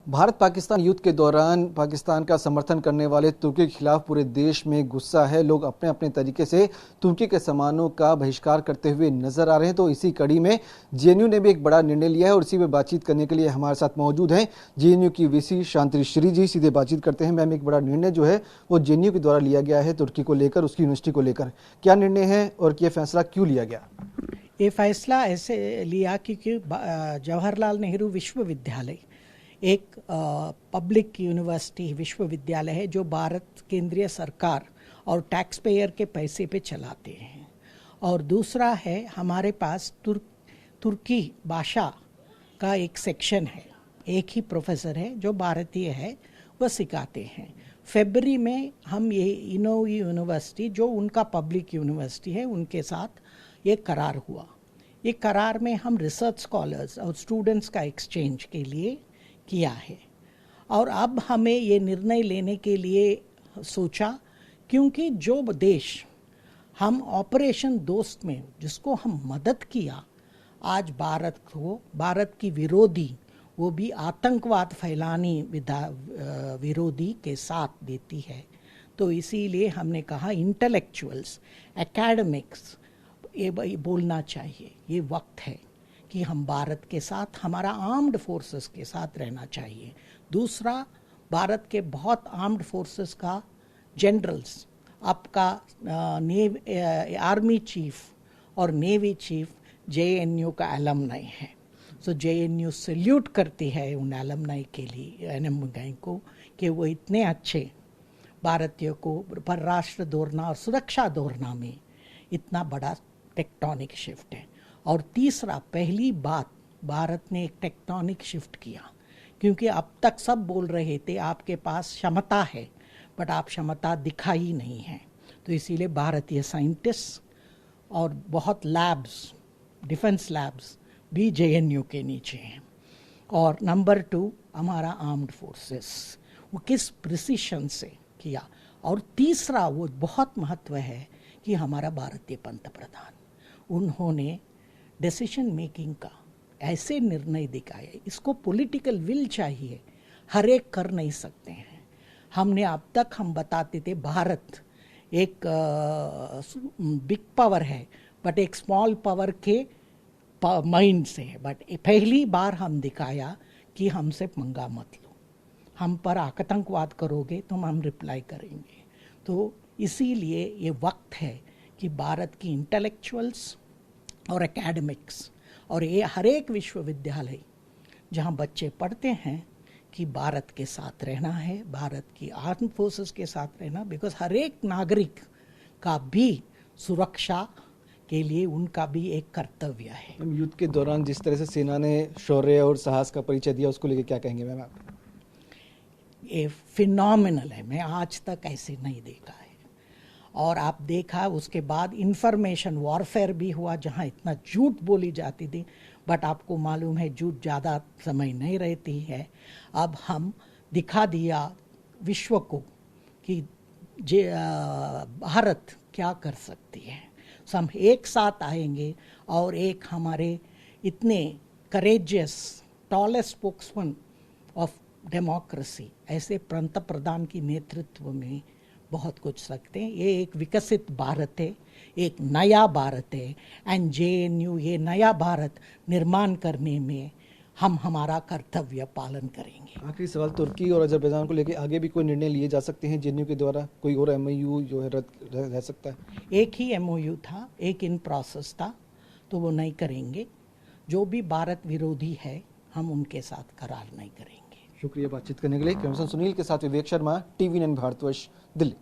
भारत पाकिस्तान युद्ध के दौरान पाकिस्तान का समर्थन करने वाले तुर्की के खिलाफ पूरे देश में गुस्सा है। लोग अपने अपने तरीके से तुर्की के सामानों का बहिष्कार करते हुए नजर आ रहे हैं। तो इसी कड़ी में जेएनयू ने भी एक बड़ा निर्णय लिया है और इसी में बातचीत करने के लिए हमारे साथ मौजूद हैं जेएनयू की वीसी शांति श्री जी। सीधे बातचीत करते हैं। मैम, एक बड़ा निर्णय जो है वो जेएनयू के द्वारा लिया गया है तुर्की को लेकर, उसकी यूनिवर्सिटी को लेकर। क्या निर्णय है और यह फैसला क्यों लिया गया? ये फैसला ऐसे लिया क्योंकि जवाहरलाल नेहरू विश्वविद्यालय एक पब्लिक यूनिवर्सिटी विश्वविद्यालय है जो भारत केंद्रीय सरकार और टैक्स पेयर के पैसे पे चलाते हैं। और दूसरा है हमारे पास तुर्की भाषा का एक सेक्शन है, एक ही प्रोफेसर है जो भारतीय है, वह सिखाते हैं। फरवरी में हम ये इनोवी यूनिवर्सिटी जो उनका पब्लिक यूनिवर्सिटी है उनके साथ ये करार हुआ। ये करार में हम रिसर्च स्कॉलर्स और स्टूडेंट्स का एक्सचेंज के लिए किया है। और अब हमें ये निर्णय लेने के लिए सोचा क्योंकि जो देश हम ऑपरेशन दोस्त में जिसको हम मदद किया, आज भारत को, भारत की विरोधी, वो भी आतंकवाद फैलाने विरोधी के साथ देती है। तो इसीलिए हमने कहा इंटेलेक्चुअल्स, एकेडमिक्स ये बोलना चाहिए, ये वक्त है कि हम भारत के साथ, हमारा आर्म्ड फोर्सेस के साथ रहना चाहिए। दूसरा, भारत के बहुत आर्म्ड फोर्सेस का जनरल्स, आपका आर्मी चीफ और नेवी चीफ जेएनयू का एलमनाई है। सो जेएनयू सल्यूट करती है उन एलमनाई के लिए, एलमनाई को, कि वो इतने अच्छे भारतीयों को परराष्ट्र धोरणा और सुरक्षा धोरणा में इतना बड़ा टेक्टोनिक शिफ्ट है। और तीसरा, पहली बात भारत ने एक टेक्टोनिक शिफ्ट किया क्योंकि अब तक सब बोल रहे थे आपके पास क्षमता है बट आप क्षमता दिखाई नहीं है। तो इसीलिए भारतीय साइंटिस्ट और बहुत लैब्स, डिफेंस लैब्स भी जेएनयू के नीचे हैं। और नंबर 2, हमारा आर्म्ड फोर्सेस वो किस प्रिसिशन से किया। और तीसरा, वो बहुत महत्व है कि हमारा भारतीय पंतप्रधान, उन्होंने डिसीजन मेकिंग का ऐसे निर्णय दिखाए। इसको पॉलिटिकल विल चाहिए, हर एक कर नहीं सकते हैं। हमने अब तक हम बताते थे भारत एक बिग पावर है बट एक स्मॉल पावर के माइंड से है। बट पहली बार हम दिखाया कि हमसे पंगा मत लो, हम पर आतंकवाद करोगे तो हम रिप्लाई करेंगे। तो इसीलिए ये वक्त है कि भारत की इंटेलेक्चुअल्स और एकेडमिक्स और ये हर एक विश्वविद्यालय जहाँ बच्चे पढ़ते हैं कि भारत के साथ रहना है, भारत की आर्म फोर्सेस के साथ रहना, बिकॉज हर एक नागरिक का भी सुरक्षा के लिए उनका भी एक कर्तव्य है। युद्ध के दौरान जिस तरह से सेना ने शौर्य और साहस का परिचय दिया, उसको लेकर क्या कहेंगे मैम आप? ये फिनोमिनल है, मैं आज तक ऐसे नहीं देखा है। और आप देखा उसके बाद इंफॉर्मेशन वॉरफेयर भी हुआ जहां इतना झूठ बोली जाती थी, बट आपको मालूम है झूठ ज़्यादा समय नहीं रहती है। अब हम दिखा दिया विश्व को कि भारत क्या कर सकती है। सो हम एक साथ आएंगे और एक हमारे इतने courageous tallest spokesman of democracy ऐसे पंतप्रधान की नेतृत्व में बहुत कुछ सकते हैं। ये एक विकसित भारत है, एक नया भारत है। एंड जेएनयू ये नया भारत निर्माण करने में हम हमारा कर्तव्य पालन करेंगे। आखिरी सवाल, तुर्की और अजरबैजान को लेकर आगे भी कोई निर्णय लिए जा सकते हैं जेएनयू के द्वारा? कोई और एमओयू जो है रद्द रह सकता है? एक ही एमओयू था, एक इन प्रोसेस था, तो वो नहीं करेंगे। जो भी भारत विरोधी है हम उनके साथ करार नहीं करेंगे। शुक्रिया बातचीत करने के लिए। कैमरा सुनील के साथ विवेक शर्मा, टीवी9 भारतवर्ष, दिल्ली।